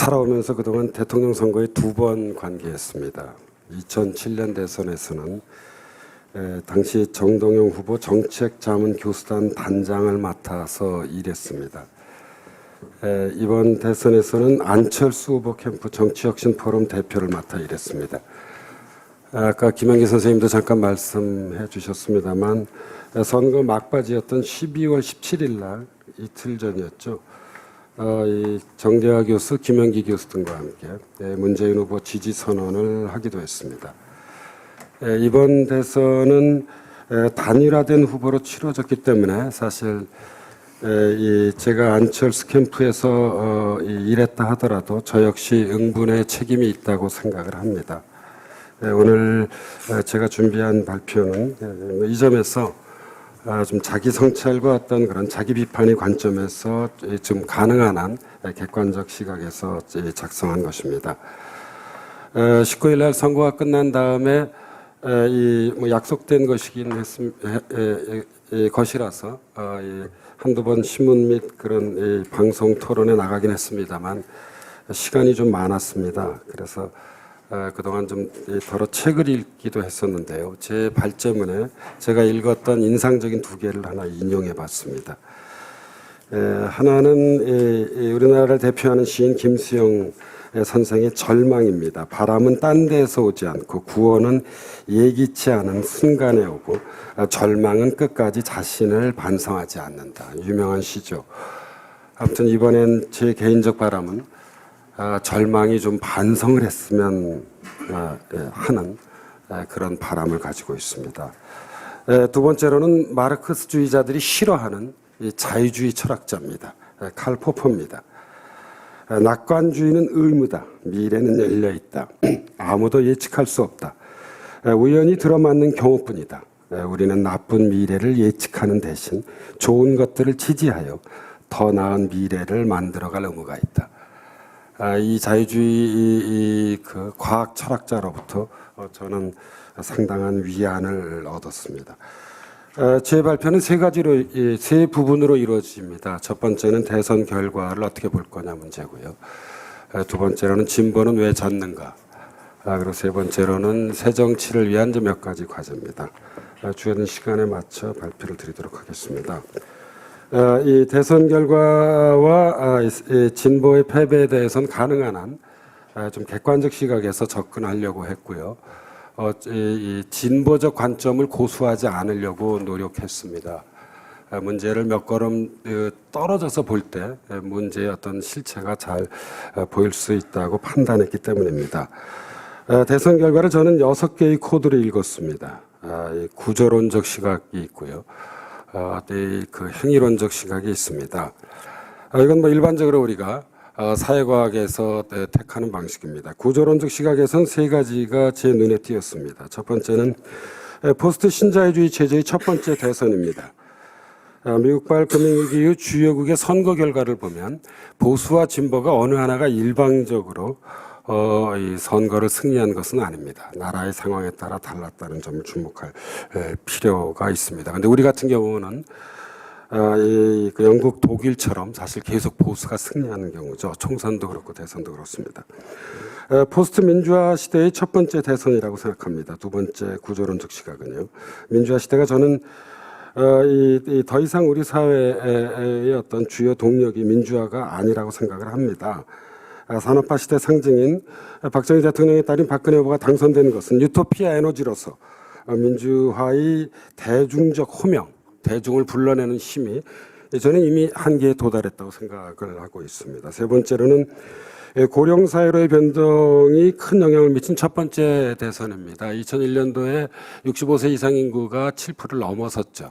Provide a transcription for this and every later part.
살아오면서 그동안 대통령 선거에 2번 관계했습니다. 2007년 대선에서는 당시 정동영 후보 정책자문교수단 단장을 맡아서 일했습니다. 이번 대선에서는 안철수 후보 캠프 정치혁신포럼 대표를 맡아 일했습니다. 아까 김영기 선생님도 잠깐 말씀해 주셨습니다만 선거 막바지였던 12월 17일 날 이틀 전이었죠. 이 정대화 교수, 김영기 교수 등과 함께 문재인 후보 지지 선언을 하기도 했습니다. 이번 대선은 단일화된 후보로 치러졌기 때문에 사실 제가 안철수 캠프에서 일했다 하더라도 저 역시 응분의 책임이 있다고 생각을 합니다. 오늘 제가 준비한 발표는 이 점에서 좀 자기 성찰과 어떤 그런 자기 비판의 관점에서 좀 가능한 한 객관적 시각에서 작성한 것입니다. 19일 날 선거가 끝난 다음에 약속된 것이라서 한두 번 신문 및 그런 방송 토론에 나가긴 했습니다만 시간이 좀 많았습니다. 그래서 그동안 좀 더러 책을 읽기도 했었는데요. 제 발제문에 제가 읽었던 인상적인 2개를 하나 인용해 봤습니다. 하나는 우리나라를 대표하는 시인 김수영 선생의 절망입니다. 바람은 딴 데서 오지 않고 구원은 예기치 않은 순간에 오고 절망은 끝까지 자신을 반성하지 않는다. 유명한 시죠. 아무튼 이번엔 제 개인적 바람은 절망이 좀 반성을 했으면 하는 그런 바람을 가지고 있습니다. 두 번째로는 마르크스주의자들이 싫어하는 자유주의 철학자입니다. 칼 포퍼입니다. 낙관주의는 의무다. 미래는 열려있다. 아무도 예측할 수 없다. 우연히 들어맞는 경우뿐이다. 우리는 나쁜 미래를 예측하는 대신 좋은 것들을 지지하여 더 나은 미래를 만들어갈 의무가 있다. 이 자유주의 그 과학 철학자로부터 저는 상당한 위안을 얻었습니다. 제 발표는 세 부분으로 이루어집니다. 첫 번째는 대선 결과를 어떻게 볼 거냐 문제고요. 두 번째로는 진보는 왜 졌는가. 그리고 세 번째로는 새 정치를 위한 몇 가지 과제입니다. 주어진 시간에 맞춰 발표를 드리도록 하겠습니다. 이 대선 결과와 진보의 패배에 대해서는 가능한 한 좀 객관적 시각에서 접근하려고 했고요. 이 진보적 관점을 고수하지 않으려고 노력했습니다. 문제를 몇 걸음 떨어져서 볼 때 문제의 어떤 실체가 잘 보일 수 있다고 판단했기 때문입니다. 대선 결과를 저는 6개의 코드를 읽었습니다. 구조론적 시각이 있고요. 그 행위론적 시각이 있습니다. 이건 일반적으로 우리가 사회과학에서 택하는 방식입니다. 구조론적 시각에서는 3가지가 제 눈에 띄었습니다. 첫 번째는 포스트 신자유주의 체제의 첫 번째 대선입니다. 미국발 금융위기 이후 주요국의 선거 결과를 보면 보수와 진보가 어느 하나가 일방적으로 이 선거를 승리한 것은 아닙니다. 나라의 상황에 따라 달랐다는 점을 주목할 필요가 있습니다. 그런데 우리 같은 경우는 그 영국, 독일처럼 사실 계속 보수가 승리하는 경우죠. 총선도 그렇고 대선도 그렇습니다. 포스트 민주화 시대의 첫 번째 대선이라고 생각합니다. 두 번째 구조론적 시각은요. 민주화 시대가 저는 더 이상 우리 사회의 어떤 주요 동력이 민주화가 아니라고 생각을 합니다. 산업화 시대 상징인 박정희 대통령의 딸인 박근혜 후보가 당선되는 것은 유토피아 에너지로서 민주화의 대중적 호명, 대중을 불러내는 힘이 저는 이미 한계에 도달했다고 생각을 하고 있습니다. 세 번째로는 고령사회로의 변동이 큰 영향을 미친 첫 번째 대선입니다. 2001년도에 65세 이상 인구가 7%를 넘어섰죠.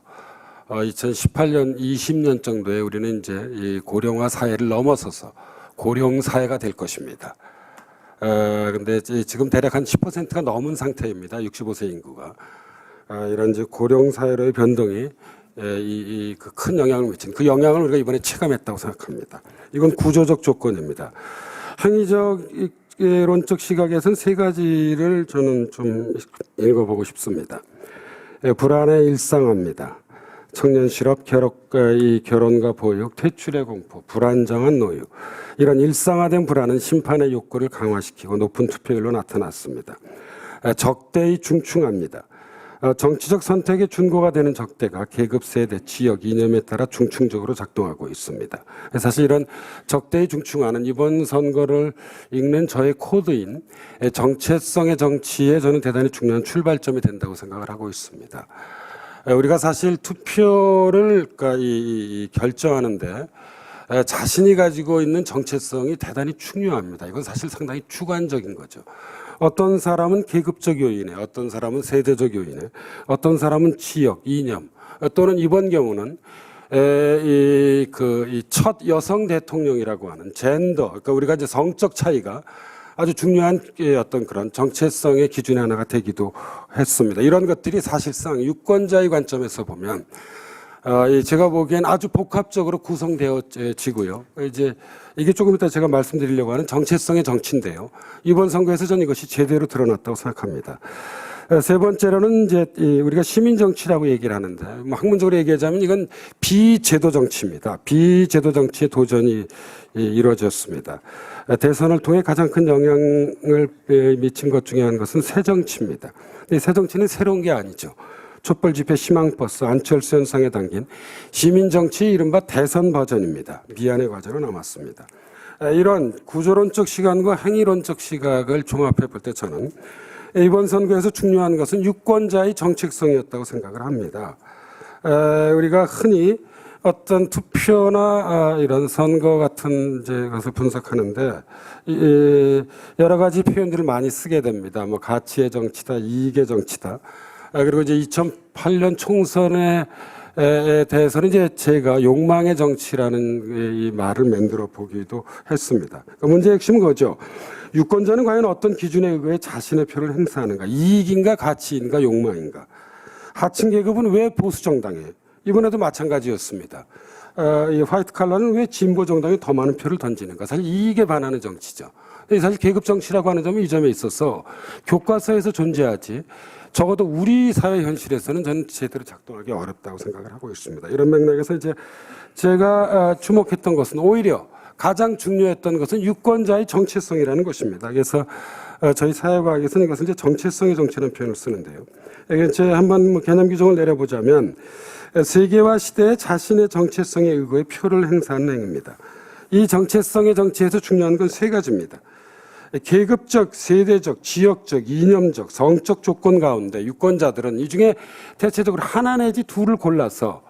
2018년, 20년 정도에 우리는 이제 이 고령화 사회를 넘어서서 고령 사회가 될 것입니다. 근데 지금 대략 한 10%가 넘은 상태입니다. 65세 인구가. 이런 이제 고령 사회로의 변동이 그 큰 영향을 미친 그 영향을 우리가 이번에 체감했다고 생각합니다. 이건 구조적 조건입니다. 행위론적 시각에서는 3가지를 저는 좀 읽어보고 싶습니다. 불안에 일상화입니다. 청년 실업, 결혼과 보육, 퇴출의 공포, 불안정한 노유, 이런 일상화된 불안은 심판의 욕구를 강화시키고 높은 투표율로 나타났습니다. 적대의 중충합니다. 정치적 선택의 준고가 되는 적대가 계급, 세대, 지역, 이념에 따라 중충적으로 작동하고 있습니다. 사실 이런 적대의 중충화는 이번 선거를 읽는 저의 코드인 정체성의 정치에 저는 대단히 중요한 출발점이 된다고 생각을 하고 있습니다. 우리가 사실 투표를 결정하는데 자신이 가지고 있는 정체성이 대단히 중요합니다. 이건 사실 상당히 주관적인 거죠. 어떤 사람은 계급적 요인에, 어떤 사람은 세대적 요인에, 어떤 사람은 지역, 이념, 또는 이번 경우는 첫 여성 대통령이라고 하는 젠더, 그러니까 우리가 이제 성적 차이가 아주 중요한 어떤 그런 정체성의 기준의 하나가 되기도 했습니다. 이런 것들이 사실상 유권자의 관점에서 보면 제가 보기엔 아주 복합적으로 구성되어지고요. 이제 이게 조금 이따 제가 말씀드리려고 하는 정체성의 정치인데요. 이번 선거에서 저는 이것이 제대로 드러났다고 생각합니다. 세 번째로는 이제 우리가 시민 정치라고 얘기를 하는데, 학문적으로 얘기하자면 이건 비제도 정치입니다. 비제도 정치의 도전이 이루어졌습니다. 대선을 통해 가장 큰 영향을 미친 것 중에 한 것은 새 정치입니다. 이 새 정치는 새로운 게 아니죠. 촛불 집회, 희망버스, 안철수 현상에 담긴 시민정치의 이른바 대선 버전입니다. 미안의 과제로 남았습니다. 이런 구조론적 시각과 행위론적 시각을 종합해 볼 때 저는 이번 선거에서 중요한 것은 유권자의 정책성이었다고 생각을 합니다. 우리가 흔히 어떤 투표나 이런 선거 같은 것을 분석하는데 여러 가지 표현들을 많이 쓰게 됩니다. 뭐 가치의 정치다, 이익의 정치다. 그리고 이제 2008년 총선에 대해서는 이제 제가 욕망의 정치라는 이 말을 만들어 보기도 했습니다. 그러니까 문제의 핵심은 그거죠. 유권자는 과연 어떤 기준에 의해 자신의 표를 행사하는가? 이익인가, 가치인가, 욕망인가? 하층 계급은 왜 보수 정당에? 이번에도 마찬가지였습니다. 이 화이트 칼라는 왜 진보 정당에 더 많은 표를 던지는가? 사실 이익에 반하는 정치죠. 사실 계급 정치라고 하는 점은 이 점에 있어서 교과서에서 존재하지, 적어도 우리 사회 현실에서는 저는 제대로 작동하기 어렵다고 생각을 하고 있습니다. 이런 맥락에서 이제 제가 주목했던 것은 오히려 가장 중요했던 것은 유권자의 정체성이라는 것입니다. 그래서 저희 사회과학에서는 이것은 이제 정체성의 정치라는 표현을 쓰는데요. 이제 한번 개념 규정을 내려보자면 세계와 시대에 자신의 정체성에 의거해 표를 행사하는 행위입니다. 이 정체성의 정치에서 중요한 건 세 가지입니다. 계급적, 세대적, 지역적, 이념적, 성적 조건 가운데 유권자들은 이 중에 대체적으로 하나 내지 둘을 골라서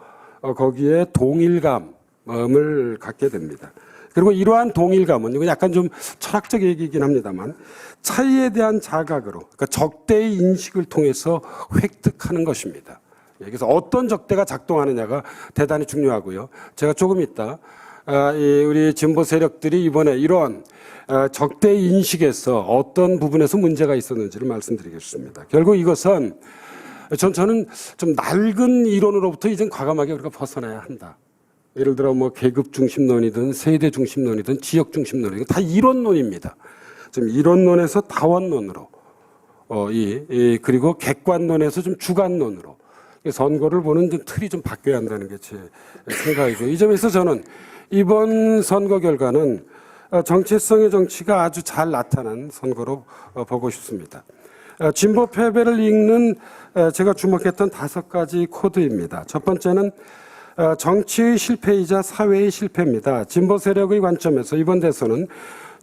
거기에 동일감을 갖게 됩니다. 그리고 이러한 동일감은 이거 약간 좀 철학적 얘기이긴 합니다만 차이에 대한 자각으로, 그러니까 적대의 인식을 통해서 획득하는 것입니다. 그래서 어떤 적대가 작동하느냐가 대단히 중요하고요. 제가 조금 이따 우리 진보 세력들이 이번에 이런 적대 인식에서 어떤 부분에서 문제가 있었는지를 말씀드리겠습니다. 결국 이것은 저는 좀 낡은 이론으로부터 이젠 과감하게 우리가 벗어나야 한다. 예를 들어 뭐 계급 중심론이든 세대 중심론이든 지역 중심론이든 다 이론론입니다. 좀 이론론에서 다원론으로 그리고 객관론에서 좀 주관론으로 선거를 보는 좀 틀이 좀 바뀌어야 한다는 게 제 생각이고, 이 점에서 저는 이번 선거 결과는 정체성의 정치가 아주 잘 나타난 선거로 보고 싶습니다. 진보 패배를 읽는 제가 주목했던 5가지 코드입니다. 첫 번째는 정치의 실패이자 사회의 실패입니다. 진보 세력의 관점에서 이번 대선은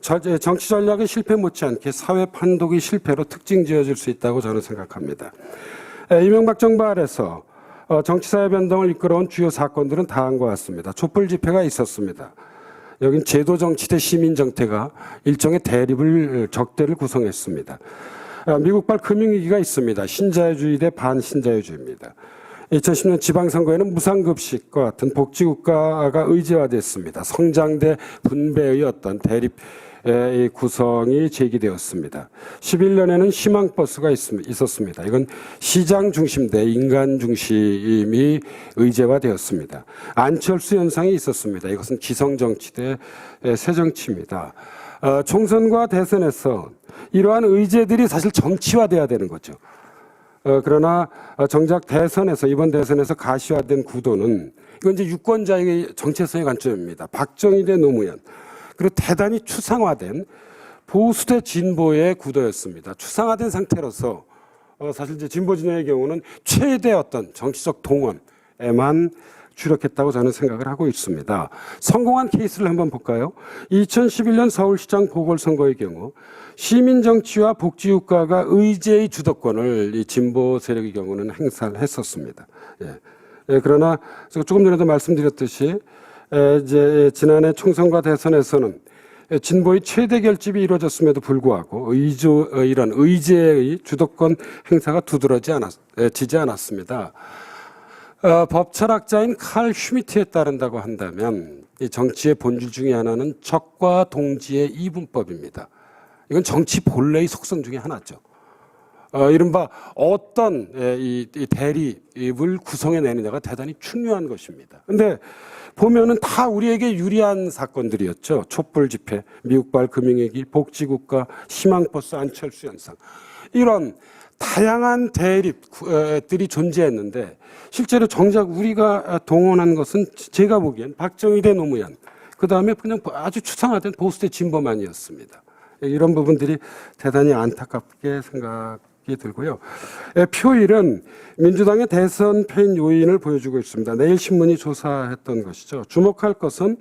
정치 전략의 실패 못지않게 사회 판독의 실패로 특징 지어질 수 있다고 저는 생각합니다. 이명박 정부 아래서 정치사회 변동을 이끌어온 주요 사건들은 다음과 같습니다. 촛불 집회가 있었습니다. 여긴 제도 정치 대 시민 정태가 일종의 적대를 구성했습니다. 미국발 금융위기가 있습니다. 신자유주의 대 반신자유주의입니다. 2010년 지방선거에는 무상급식과 같은 복지국가가 의제화됐습니다. 성장 대 분배의 어떤 대립 구성이 제기되었습니다. 11년에는 희망버스가 있었습니다. 이건 시장 중심 대 인간 중심이 의제화되었습니다. 안철수 현상이 있었습니다. 이것은 기성정치 대 새정치입니다. 총선과 대선에서 이러한 의제들이 사실 정치화돼야 되는 거죠. 그러나 정작 이번 대선에서 가시화된 구도는 이건 이제 유권자의 정체성의 관점입니다. 박정희 대 노무현, 그리고 대단히 추상화된 보수 대 진보의 구도였습니다. 추상화된 상태로서 사실 이제 진보 진영의 경우는 최대 어떤 정치적 동원에만 주력했다고 저는 생각을 하고 있습니다. 성공한 케이스를 한번 볼까요? 2011년 서울시장 보궐선거의 경우 시민정치와 복지국가가 의제의 주도권을 이 진보 세력의 경우는 행사를 했었습니다. 그러나 조금 전에도 말씀드렸듯이 이제 지난해 총선과 대선에서는 진보의 최대 결집이 이루어졌음에도 불구하고 이런 의제의 주도권 행사가 두드러지지 않았습니다. 법 철학자인 칼 슈미트에 따른다고 한다면 이 정치의 본질 중에 하나는 적과 동지의 이분법입니다. 이건 정치 본래의 속성 중에 하나죠. 이른바 어떤 이 대립을 구성해내느냐가 대단히 중요한 것입니다. 근데 보면은 다 우리에게 유리한 사건들이었죠. 촛불 집회, 미국발 금융위기, 복지국가, 희망버스, 안철수 현상. 이런 다양한 대립들이 존재했는데 실제로 정작 우리가 동원한 것은 제가 보기엔 박정희 대 노무현, 그다음에 그냥 아주 추상화된 보수 대 진보만이었습니다. 이런 부분들이 대단히 안타깝게 생각이 들고요. 표일은 민주당의 대선 패인 요인을 보여주고 있습니다. 내일 신문이 조사했던 것이죠. 주목할 것은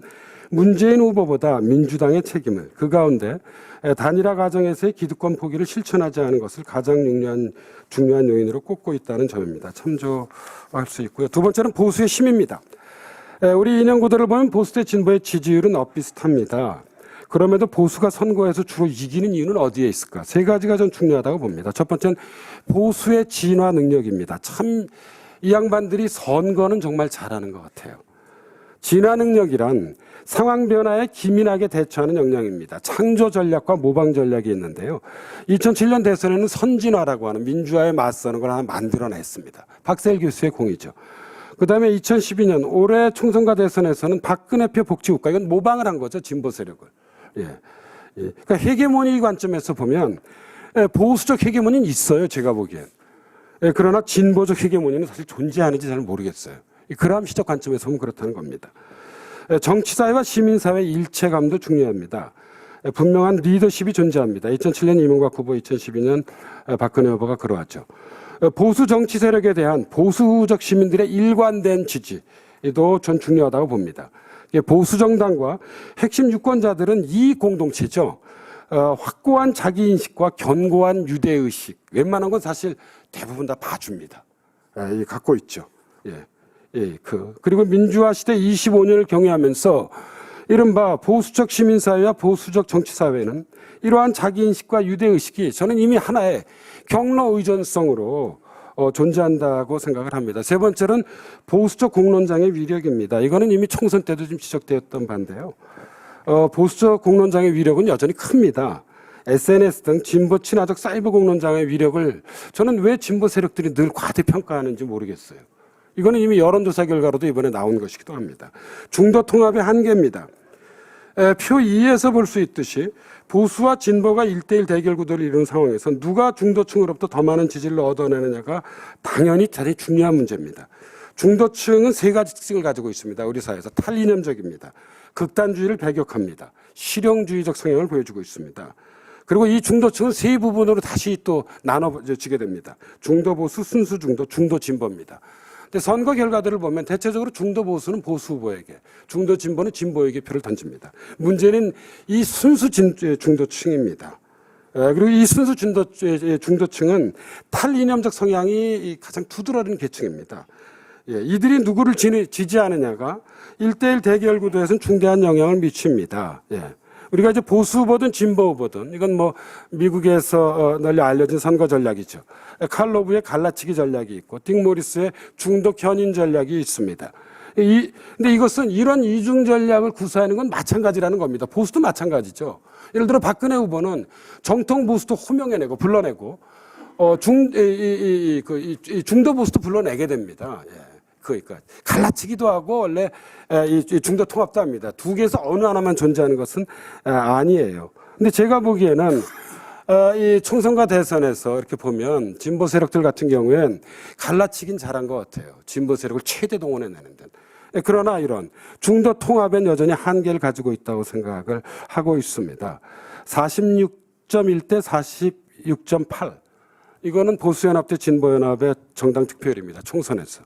문재인 후보보다 민주당의 책임을, 그 가운데 단일화 과정에서의 기득권 포기를 실천하지 않은 것을 가장 중요한 요인으로 꼽고 있다는 점입니다. 참조할 수 있고요. 두 번째는 보수의 힘입니다. 우리 이념 구도를 보면 보수 대 진보의 지지율은 엇비슷합니다. 그럼에도 보수가 선거에서 주로 이기는 이유는 어디에 있을까? 세 가지가 전 중요하다고 봅니다. 첫 번째는 보수의 진화 능력입니다. 참 이 양반들이 선거는 정말 잘하는 것 같아요. 진화 능력이란 상황 변화에 기민하게 대처하는 역량입니다. 창조 전략과 모방 전략이 있는데요. 2007년 대선에는 선진화라고 하는 민주화에 맞서는 걸 하나 만들어냈습니다. 박세일 교수의 공이죠. 그다음에 2012년 올해 총선과 대선에서는 박근혜표 복지국가, 이건 모방을 한 거죠. 진보 세력을. 그러니까 헤게모니 관점에서 보면 보수적 헤게모니는 있어요. 제가 보기엔. 그러나 진보적 헤게모니는 사실 존재하는지 잘 모르겠어요. 그람시적 관점에서 보면 그렇다는 겁니다. 정치사회와 시민사회의 일체감도 중요합니다. 분명한 리더십이 존재합니다. 2007년 이명박 후보, 2012년 박근혜 후보가 그러하죠. 보수 정치 세력에 대한 보수적 시민들의 일관된 지지도 전 중요하다고 봅니다. 보수 정당과 핵심 유권자들은 이 공동체죠. 확고한 자기인식과 견고한 유대의식, 웬만한 건 사실 대부분 다 봐줍니다. 갖고 있죠. 그리고 민주화 시대 25년을 경유하면서 이른바 보수적 시민사회와 보수적 정치사회는 이러한 자기인식과 유대의식이 저는 이미 하나의 경로 의존성으로 존재한다고 생각을 합니다. 세 번째는 보수적 공론장의 위력입니다. 이거는 이미 총선 때도 좀 지적되었던 바인데요. 보수적 공론장의 위력은 여전히 큽니다. SNS 등 진보 친화적 사이버 공론장의 위력을 저는 왜 진보 세력들이 늘 과대평가하는지 모르겠어요. 이거는 이미 여론조사 결과로도 이번에 나온 것이기도 합니다. 중도 통합의 한계입니다. 표 2에서 볼 수 있듯이 보수와 진보가 1대1 대결 구도를 이루는 상황에서 누가 중도층으로부터 더 많은 지지를 얻어내느냐가 당연히 대단히 중요한 문제입니다. 중도층은 세 가지 특징을 가지고 있습니다. 우리 사회에서 탈이념적입니다. 극단주의를 배격합니다. 실용주의적 성향을 보여주고 있습니다. 그리고 이 중도층은 세 부분으로 다시 또 나눠지게 됩니다. 중도 보수, 순수 중도, 중도 진보입니다. 근데 선거 결과들을 보면 대체적으로 중도 보수는 보수 후보에게, 중도 진보는 진보에게 표를 던집니다. 문제는 이 순수 중도층입니다. 그리고 이 순수 중도층은 탈이념적 성향이 가장 두드러지는 계층입니다. 이들이 누구를 지지하느냐가 1대1 대결 구도에서는 중대한 영향을 미칩니다. 우리가 이제 보수 후보든 진보 후보든 이건 뭐 미국에서 널리 알려진 선거 전략이죠. 칼 로브의 갈라치기 전략이 있고 딕 모리스의 중도 견인 전략이 있습니다. 근데 이것은 이런 이중 전략을 구사하는 건 마찬가지라는 겁니다. 보수도 마찬가지죠. 예를 들어 박근혜 후보는 정통 보수도 호명해내고 불러내고 중도 보수도 불러내게 됩니다. 그러니까 갈라치기도 하고 원래 이 중도 통합도 합니다. 두 개에서 어느 하나만 존재하는 것은 아니에요. 근데 제가 보기에는 이 총선과 대선에서 이렇게 보면 진보 세력들 같은 경우엔 갈라치긴 잘한 것 같아요. 진보 세력을 최대 동원해내는 데. 그러나 이런 중도 통합엔 여전히 한계를 가지고 있다고 생각을 하고 있습니다. 46.1대 46.8. 이거는 보수연합 대 진보연합의 정당 득표율입니다. 총선에서.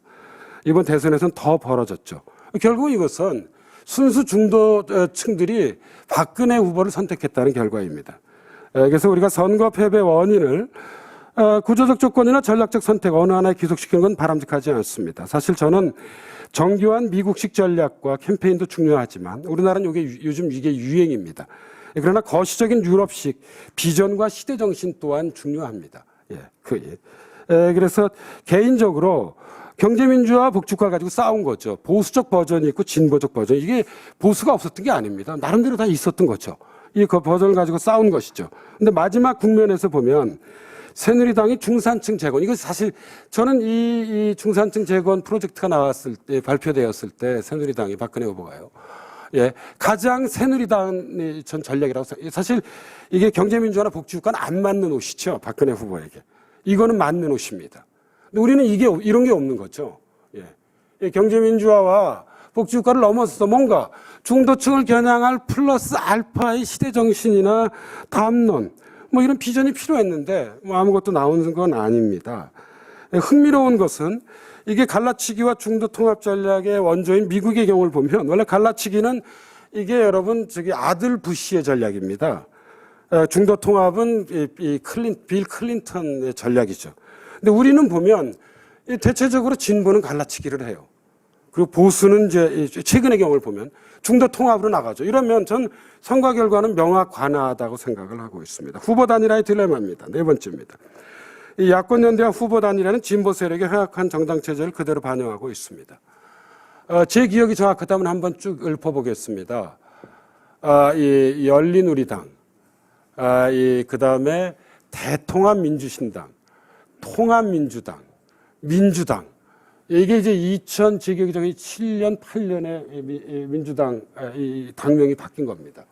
이번 대선에서는 더 벌어졌죠. 결국 이것은 순수 중도층들이 박근혜 후보를 선택했다는 결과입니다. 그래서 우리가 선거 패배 원인을 구조적 조건이나 전략적 선택 어느 하나에 기속시키는 건 바람직하지 않습니다. 사실 저는 정교한 미국식 전략과 캠페인도 중요하지만 우리나라는 요즘 이게 유행입니다. 그러나 거시적인 유럽식 비전과 시대정신 또한 중요합니다. 그래서 개인적으로 경제민주화 복지국가 가지고 싸운 거죠. 보수적 버전이 있고 진보적 버전. 이게 보수가 없었던 게 아닙니다. 나름대로 다 있었던 거죠. 이 버전을 가지고 싸운 것이죠. 근데 마지막 국면에서 보면 새누리당이 중산층 재건. 이거 사실 저는 이 중산층 재건 프로젝트가 나왔을 때, 발표되었을 때 새누리당이 박근혜 후보가요. 가장 새누리당 전 전략이라고 사실 이게 경제민주화나 복지국가는 안 맞는 옷이죠. 박근혜 후보에게. 이거는 맞는 옷입니다. 근데 우리는 이런 게 없는 거죠. 경제민주화와 복지국가를 넘어서서 뭔가 중도층을 겨냥할 플러스 알파의 시대정신이나 담론, 뭐 이런 비전이 필요했는데 뭐 아무것도 나오는 건 아닙니다. 흥미로운 것은 이게 갈라치기와 중도 통합 전략의 원조인 미국의 경우를 보면 원래 갈라치기는 이게 여러분 아들 부시의 전략입니다. 중도 통합은 빌 클린턴의 전략이죠. 근데 우리는 보면 대체적으로 진보는 갈라치기를 해요. 그리고 보수는 이제 최근의 경우를 보면 중도 통합으로 나가죠. 이러면 전 선거 결과는 명확관화하다고 생각을 하고 있습니다. 후보 단일화의 딜레마입니다. 네 번째입니다. 이 야권 연대와 후보 단일화는 진보 세력의 허약한 정당 체제를 그대로 반영하고 있습니다. 제 기억이 정확하다면 한번 쭉 읊어보겠습니다. 이 열린우리당, 그다음에 대통합민주신당, 통합민주당, 민주당. 이게 이제 7년, 8년에 민주당 이 당명이 바뀐 겁니다.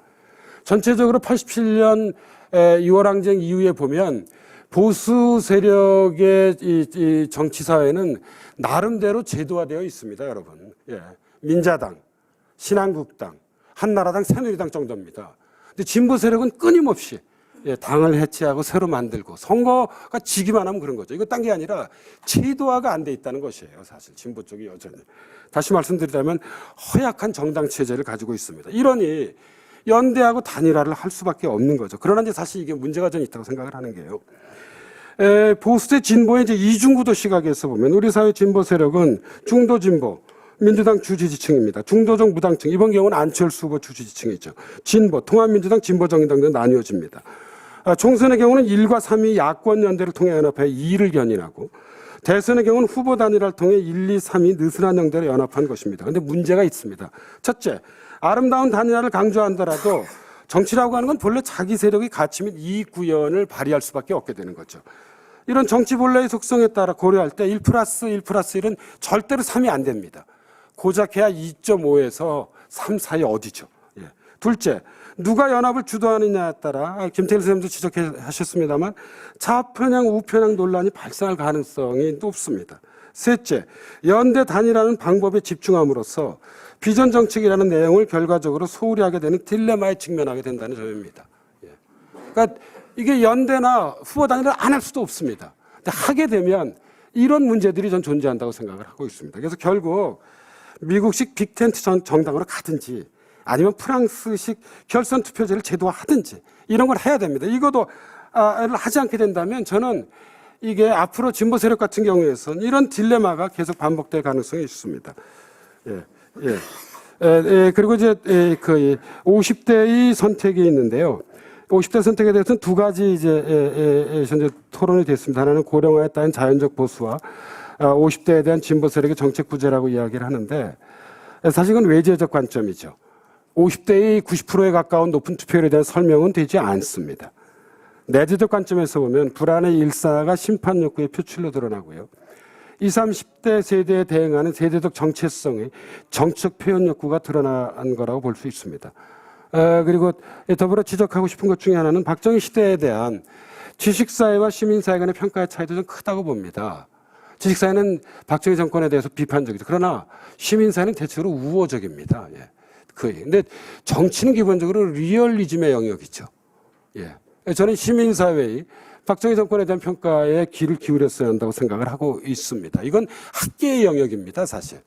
전체적으로 87년 6월 항쟁 이후에 보면 보수 세력의 이 정치 사회는 나름대로 제도화되어 있습니다, 여러분. 민자당, 신한국당, 한나라당, 새누리당 정도입니다. 근데 진보 세력은 끊임없이 당을 해체하고 새로 만들고 선거가 지기만 하면 그런 거죠. 이거 딴 게 아니라 제도화가 안 돼 있다는 것이에요. 사실 진보 쪽이 여전히. 다시 말씀드리자면 허약한 정당 체제를 가지고 있습니다. 이러니 연대하고 단일화를 할 수밖에 없는 거죠. 그러나 이제 사실 이게 문제가 좀 있다고 생각을 하는 게요. 보수 대 진보의 이제 이중구도 시각에서 보면 우리 사회 진보 세력은 중도 진보, 민주당 주지지층입니다. 중도적 무당층, 이번 경우는 안철수 후보 주지지층이죠. 진보, 통합민주당, 진보정의당 등 나뉘어집니다. 총선의 경우는 1과 3위 야권 연대를 통해 연합해 2를 견인하고 대선의 경우는 후보 단일화를 통해 1, 2, 3위 느슨한 연대를 연합한 것입니다. 그런데 문제가 있습니다. 첫째, 아름다운 단일화를 강조한다라도 정치라고 하는 건 본래 자기 세력의 가치 및 이익 구현을 발휘할 수밖에 없게 되는 거죠. 이런 정치 본래의 속성에 따라 고려할 때 1+1+1은 절대로 3이 안 됩니다. 고작 해야 2.5에서 3 사이 어디죠. 둘째, 누가 연합을 주도하느냐에 따라 김태일 선생님도 지적하셨습니다만 좌편향, 우편향 논란이 발생할 가능성이 높습니다. 셋째, 연대 단일화는 방법에 집중함으로써 비전 정책이라는 내용을 결과적으로 소홀히 하게 되는 딜레마에 직면하게 된다는 점입니다. 그러니까 이게 연대나 후보 단일화를 안 할 수도 없습니다. 근데 하게 되면 이런 문제들이 전 존재한다고 생각을 하고 있습니다. 그래서 결국 미국식 빅텐트 정당으로 가든지 아니면 프랑스식 결선 투표제를 제도화하든지 이런 걸 해야 됩니다. 이것도 하지 않게 된다면 저는 이게 앞으로 진보 세력 같은 경우에서는 이런 딜레마가 계속 반복될 가능성이 있습니다. 그리고 이제 그 50대의 선택이 있는데요. 50대 선택에 대해서는 두 가지 이제 현재 토론이 됐습니다. 하나는 고령화에 따른 자연적 보수와 50대에 대한 진보 세력의 정책 부재라고 이야기를 하는데 사실 이건 외제적 관점이죠. 50대의 90%에 가까운 높은 투표율에 대한 설명은 되지 않습니다. 내재적 관점에서 보면 불안의 일사가 심판 욕구의 표출로 드러나고요. 20, 30대 세대에 대응하는 세대적 정체성의 정책 표현 욕구가 드러난 거라고 볼 수 있습니다. 그리고 더불어 지적하고 싶은 것 중에 하나는 박정희 시대에 대한 지식사회와 시민사회 간의 평가의 차이도 좀 크다고 봅니다. 지식사회는 박정희 정권에 대해서 비판적이죠. 그러나 시민사회는 대체로 우호적입니다. 예. 근데 정치는 기본적으로 리얼리즘의 영역이죠. 예. 저는 시민사회의 박정희 정권에 대한 평가에 귀를 기울였어야 한다고 생각을 하고 있습니다. 이건 학계의 영역입니다, 사실.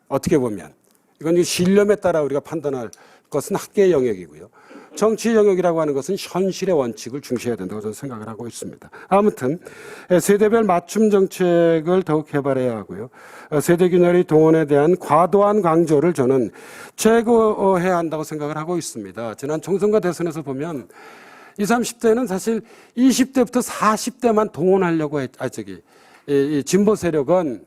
어떻게 보면. 이건 신념에 따라 우리가 판단할 것은 학계의 영역이고요. 정치 영역이라고 하는 것은 현실의 원칙을 중시해야 된다고 저는 생각을 하고 있습니다. 아무튼 세대별 맞춤 정책을 더욱 개발해야 하고요. 세대균열의 동원에 대한 과도한 강조를 저는 제거해야 한다고 생각을 하고 있습니다. 지난 총선과 대선에서 보면 20, 30대는 사실 20대부터 40대만 동원하려고 진보 세력은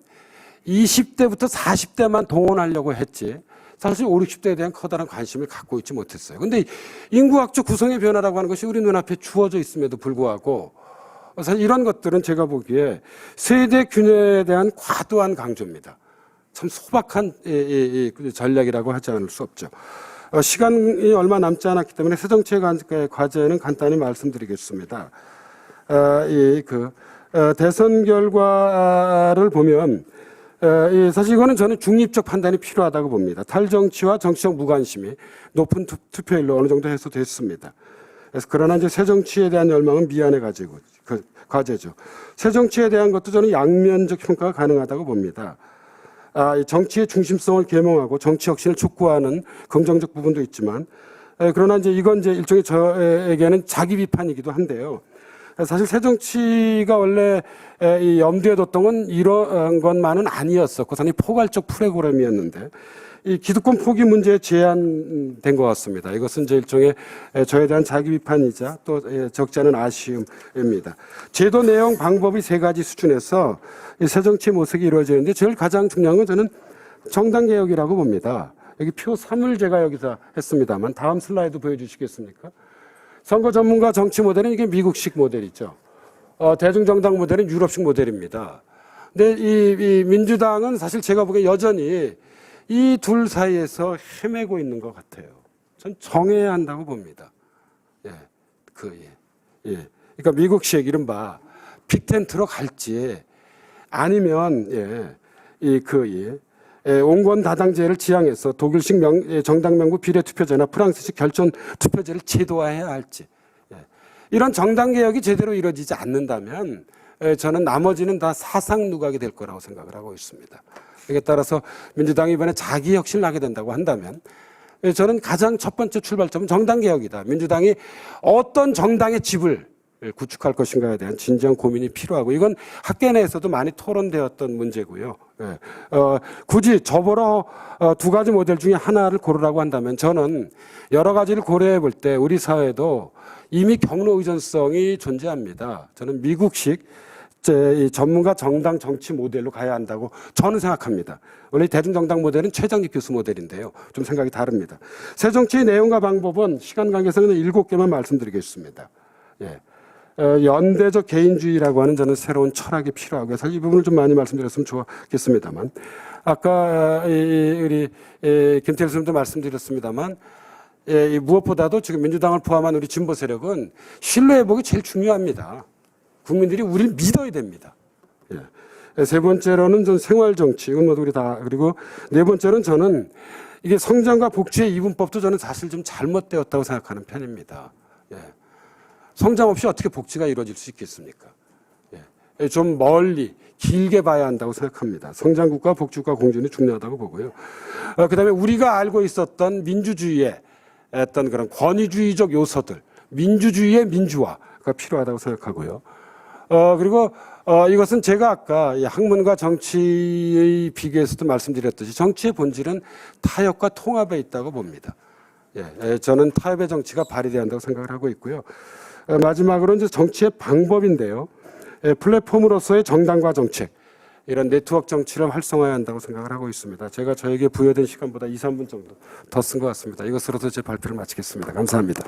20대부터 40대만 동원하려고 했지 사실 5, 60대에 대한 커다란 관심을 갖고 있지 못했어요. 그런데 인구학적 구성의 변화라고 하는 것이 우리 눈앞에 주어져 있음에도 불구하고 사실 이런 것들은 제가 보기에 세대 균열에 대한 과도한 강조입니다. 참 소박한 전략이라고 하지 않을 수 없죠. 시간이 얼마 남지 않았기 때문에 새정치의 과제는 간단히 말씀드리겠습니다. 대선 결과를 보면 사실 이거는 저는 중립적 판단이 필요하다고 봅니다. 탈정치와 정치적 무관심이 높은 투표율로 어느 정도 해소됐습니다. 그래서 그러나 이제 새정치에 대한 열망은 미안해 가지고 과제죠. 새정치에 대한 것도 저는 양면적 평가가 가능하다고 봅니다. 정치의 중심성을 계몽하고 정치 혁신을 촉구하는 긍정적 부분도 있지만 그러나 이제 이건 이제 일종의 저에게는 자기 비판이기도 한데요. 사실 새정치가 원래 이 염두에 뒀던 건 이런 것만은 아니었었고 상당히 포괄적 프로그램이었는데 이 기득권 포기 문제에 제한된 것 같습니다. 이것은 이제 일종의 저에 대한 자기 비판이자 또 적지 않은 아쉬움입니다. 제도 내용 방법이 세 가지 수준에서 이 새정치 모색이 이루어지는데 제일 가장 중요한 건 저는 정당 개혁이라고 봅니다. 여기 표 3을 제가 여기서 했습니다만 다음 슬라이드 보여주시겠습니까? 선거 전문가 정치 모델은 이게 미국식 모델이죠. 대중정당 모델은 유럽식 모델입니다. 근데 이 민주당은 사실 제가 보기에 여전히 이 둘 사이에서 헤매고 있는 것 같아요. 전 정해야 한다고 봅니다. 그러니까 미국식 이른바 빅텐트로 갈지 아니면 온건 다당제를 지향해서 독일식 정당 명부 비례투표제나 프랑스식 결선 투표제를 제도화해야 할지 이런 정당 개혁이 제대로 이루어지지 않는다면 저는 나머지는 다 사상 누각이 될 거라고 생각을 하고 있습니다. 여기에 따라서 민주당이 이번에 자기 혁신을 하게 된다고 한다면 저는 가장 첫 번째 출발점은 정당 개혁이다. 민주당이 어떤 정당의 집을 구축할 것인가에 대한 진지한 고민이 필요하고 이건 학계 내에서도 많이 토론되었던 문제고요. 굳이 저보러 두 가지 모델 중에 하나를 고르라고 한다면 저는 여러 가지를 고려해 볼 때 우리 사회도 이미 경로 의존성이 존재합니다. 저는 미국식 전문가 정당 정치 모델로 가야 한다고 저는 생각합니다. 원래 대중정당 모델은 최장립 교수 모델인데요. 좀 생각이 다릅니다. 새정치의 내용과 방법은 시간 관계상은 7개만 말씀드리겠습니다. 연대적 개인주의라고 하는 저는 새로운 철학이 필요하고요. 사실 이 부분을 좀 많이 말씀드렸으면 좋겠습니다만 아까 우리 김태일 선생님도 말씀드렸습니다만 무엇보다도 지금 민주당을 포함한 우리 진보 세력은 신뢰회복이 제일 중요합니다. 국민들이 우리를 믿어야 됩니다. 세 번째로는 전 생활정치, 이건 모두 우리 다, 그리고 네 번째는 저는 이게 성장과 복지의 이분법도 저는 사실 좀 잘못되었다고 생각하는 편입니다. 성장 없이 어떻게 복지가 이루어질 수 있겠습니까? 좀 멀리, 길게 봐야 한다고 생각합니다. 성장국가, 복지국가 공존이 중요하다고 보고요. 그 다음에 우리가 알고 있었던 민주주의의 어떤 그런 권위주의적 요소들, 민주주의의 민주화가 필요하다고 생각하고요. 그리고 이것은 제가 아까 학문과 정치의 비교에서도 말씀드렸듯이 정치의 본질은 타협과 통합에 있다고 봅니다. 저는 타협의 정치가 발휘돼야 한다고 생각을 하고 있고요. 마지막으로 이제 정치의 방법인데요. 플랫폼으로서의 정당과 정책, 이런 네트워크 정치를 활성화해야 한다고 생각을 하고 있습니다. 제가 저에게 부여된 시간보다 2, 3분 정도 더 쓴 것 같습니다. 이것으로도 제 발표를 마치겠습니다. 감사합니다.